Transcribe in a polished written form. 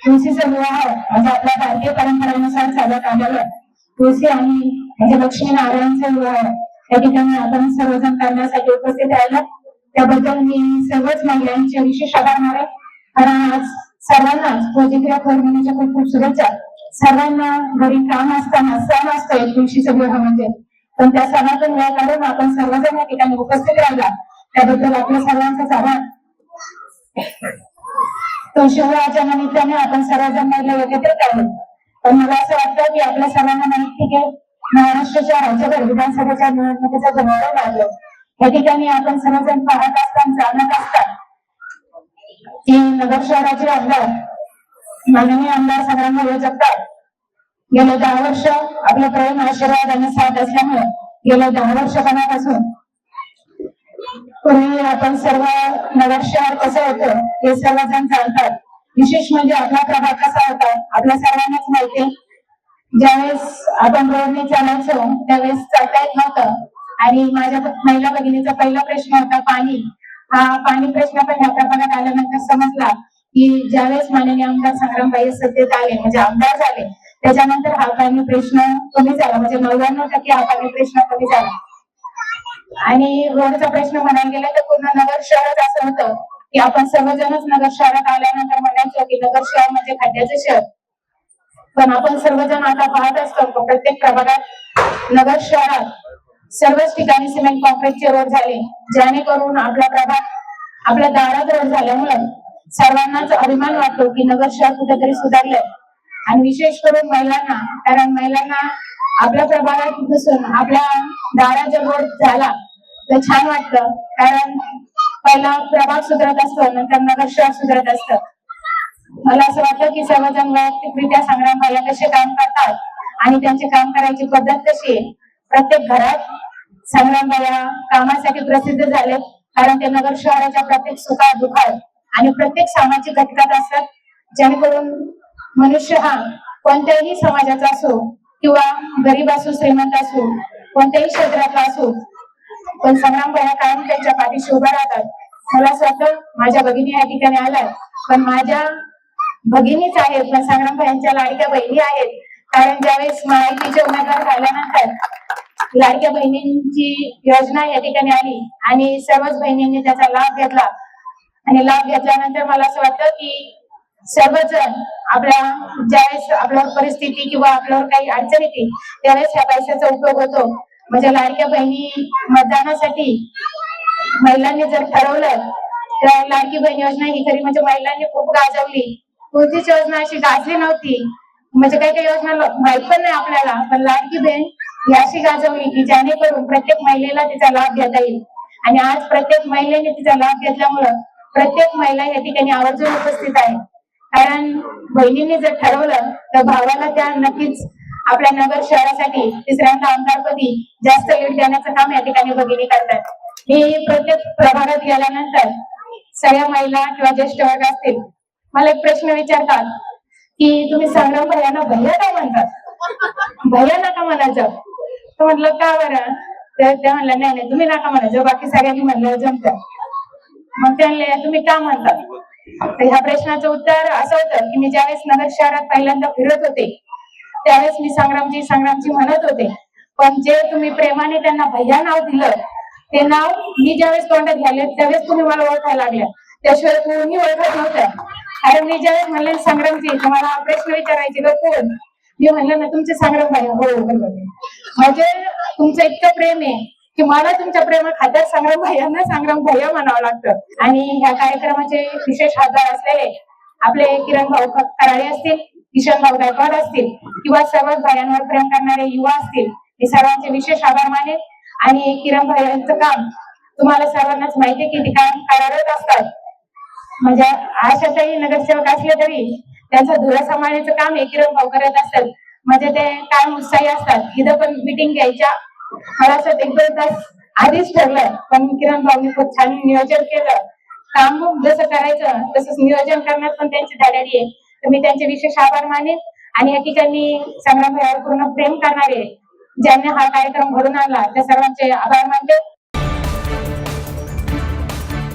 तुळशीचा विवाह म्हणजे आपल्या भारतीय परंपरेनुसार चालत आलेलं तुळशी आणि म्हणजे लक्ष्मीनारायणचा विवाह या ठिकाणी आपण सर्वजण करण्यासाठी उपस्थित राहिला त्याबद्दल मी सर्वच महिलांचे विशेष आभार मानेन. कारण आज सर्वांनाच पोजिटिव्ह फॉर्म्युलेच्या खूप शुभेच्छा. सर्वांना घरी काम असताना सण असतो तुळशीचा विवाह म्हणजे पण त्या सणातून वेळ काढून आपण सर्वजण या ठिकाणी उपस्थित राहिला त्याबद्दल आपल्या सर्वांचाच आभार. तुळशी विवाहाच्या निमित्ताने आपण सर्वजण महिला एकत्रित आलो पण मला असं वाटतं की आपल्या सर्वांना माहिती आहे महाराष्ट्राच्या राज्यभर विधानसभेच्या निवडणुकीचा जमावडा लागलो या ठिकाणी आपण सर्वजण पाहत असताना जाणत असतात की नगर शहराचे आमदार माननीय आमदार संग्रामभाऊ जगताप गेले 10 वर्ष आपलं प्रेम आशीर्वाद आणि साथ असल्यामुळे गेल्या 10 वर्षापासून पूर्वी आपण सर्व नगर शहर कसं होतं हे सर्वजण जाणतात. विशेष म्हणजे आपला प्रभाग कसा होता आपल्या सर्वांनाच माहिती. ज्यावेळेस आपण रोडने चालायचो त्यावेळेस चालता येत नव्हतं आणि माझ्या महिला भगिनीचा पहिला प्रश्न होता पाणी. हा पाणी प्रश्न पण ह्या प्रभागात आल्यानंतर समजला की ज्यावेळेस माननीय आमदार संग्रामभाई सत्तेत आले म्हणजे आमदार झाले त्याच्यानंतर हा पाणी प्रश्न कमी झाला म्हणजे 99% हा पाणी प्रश्न कमी झाला. आणि रोडचा प्रश्न म्हणायला गेला तर पूर्ण नगर शहरात असं होतं की आपण सर्वजणच नगर शहरात आल्यानंतर म्हणायचो की नगर शहर म्हणजे खड्ड्याचं शहर. पण आपण सर्वजण आता पाहत असतो प्रत्येक प्रभागात नगर शहरात सर्वच ठिकाणी सिमेंट कॉन्क्रीटचे रोड झाले जेणेकरून आपला प्रभाग आपल्या दारात रोड झाल्यामुळे सर्वांनाच अभिमान वाटतो की नगर शहर कुठेतरी सुधारलं. आणि विशेष करून महिलांना कारण महिलांना आपल्या प्रभागात बसून आपल्या दारात जर रोड झाला तर छान वाटतं कारण पहिला प्रभाग सुधारत असतो नंतर नगर शहर सुधारत असतं. मला असं वाटतं की सर्वजण वैयक्तिकरित्या संग्रामभाई कसे काम करतात आणि त्यांचे काम करायची पद्धत कशी आहे. प्रत्येक घरात संग्रामभाई कामासाठी प्रसिद्ध झाले कारण ते नगर शहराच्या प्रत्येक सुखात दुःखात आणि प्रत्येक सामाजिक घटकात असतात जेणेकरून मनुष्य हा कोणत्याही समाजाचा असो किंवा गरीब असो श्रीमंत असो कोणत्याही क्षेत्रातला असो पण संग्रामभाई कायम त्यांच्या पाठीशी उभा राहतात. मला असं वाटतं माझ्या भगिनी या ठिकाणी आल्या पण माझ्या भगिनीच आहेत पण संग्रामभाईंच्या लाडक्या बहिणी आहेत कारण ज्यावेळेस महायुतीचे उमेदवार झाल्यानंतर लाडक्या बहिणींची योजना या ठिकाणी आली आणि सर्वच बहिणींनी त्याचा लाभ घेतला आणि लाभ घेतल्यानंतर मला असं वाटतं की सर्वजण आपल्या ज्यावेळेस आपल्यावर परिस्थिती किंवा आपल्यावर काही अडचण येते त्यावेळेस ह्या पैशाचा उपयोग होतो. म्हणजे लाडक्या बहिणी मतदानासाठी महिलांनी जर ठरवलं तर लाडकी बहीण योजना ही खरी म्हणजे महिलांनी खूप गाजवली. कोणतीच योजना अशी गाजली नव्हती म्हणजे काही काही योजना माहित पण नाही आपल्याला पण लाडकी बहीण ही अशी गाजवली की जेणेकरून प्रत्येक महिलेला तिचा लाभ घेता येईल. आणि आज प्रत्येक महिलेने तिचा लाभ घेतल्यामुळं प्रत्येक महिला या ठिकाणी आवर्जून उपस्थित आहे कारण बहिणींनी जर ठरवलं तर भावाला त्या नक्कीच आपल्या नगर शहरासाठी तिसऱ्यांदा आमदारपदी जास्त लीड देण्याचं काम या ठिकाणी भगिनी करतात. हे प्रत्येक प्रभागात गेल्यानंतर सगळ्या महिला किंवा ज्येष्ठ वर्ग असतील मला एक प्रश्न विचारतात की तुम्ही संग्रामभाई यांना भैया का म्हणतात भैया नका म्हणायचं तर म्हटलं का बरं तर ते म्हणलं नाही तुम्ही नका म्हणायचं बाकी सगळ्यांनी म्हणलं जमतं. मग ते म्हणले तुम्ही का म्हणतात तर ह्या प्रश्नाचं उत्तर असं होतं की मी ज्यावेळेस नगर शहरात पहिल्यांदा फिरत होते त्यावेळेस मी संग्रामजी म्हणत होते पण जे तुम्ही प्रेमाने त्यांना भैया नाव दिलं ते नाव मी ज्यावेळेस तोंडात घ्याले त्यावेळेस तुम्ही मला ओळखायला लागल्या त्याशिवाय कोणी ओळखत नव्हतं. कारण मी ज्यावेळेस म्हणले संग्रामजी तुम्हाला प्रश्न विचारायचे कोण मी म्हणलं ना तुमचे संग्रामभाई हो म्हणजे तुमचं इतकं प्रेम आहे की मला तुमच्या प्रेमा खात्यात संग्रामभाईंना संग्रामभाई म्हणावं लागतं. आणि ह्या कार्यक्रमाचे विशेष हातभार असलेले आपले किरण भाऊ कराळे असतील किशन भाऊ गायकवाड असतील किंवा सर्वच भायांवर प्रेम करणारे युवा असतील हे सर्वांचे विशेष आभार मानेन. आणि किरण भाई यांचं काम तुम्हाला सर्वांनाच माहिती की ते काम कार्यरत असतात म्हणजे आशाताई नगरसेवक असले तरी त्यांचं धुरा सांभाळण्याचं काम हे किरण भाऊ करत असतात म्हणजे ते कायम उत्साही असतात. इथं पण मिटिंग घ्यायच्या मला असं 1-2 तास आधीच ठरलं पण किरण भाऊनी खूप छान नियोजन केलं. काम जसं करायचं तसंच नियोजन करण्यात पण त्यांची धडाडी आहे तर मी त्यांचे विशेष आभार मानेन. आणि या ठिकाणी संग्रामभाईवर पूर्ण प्रेम करणारे ज्यांनी हा कार्यक्रम घडून आणला त्या सर्वांचे आभार मानते.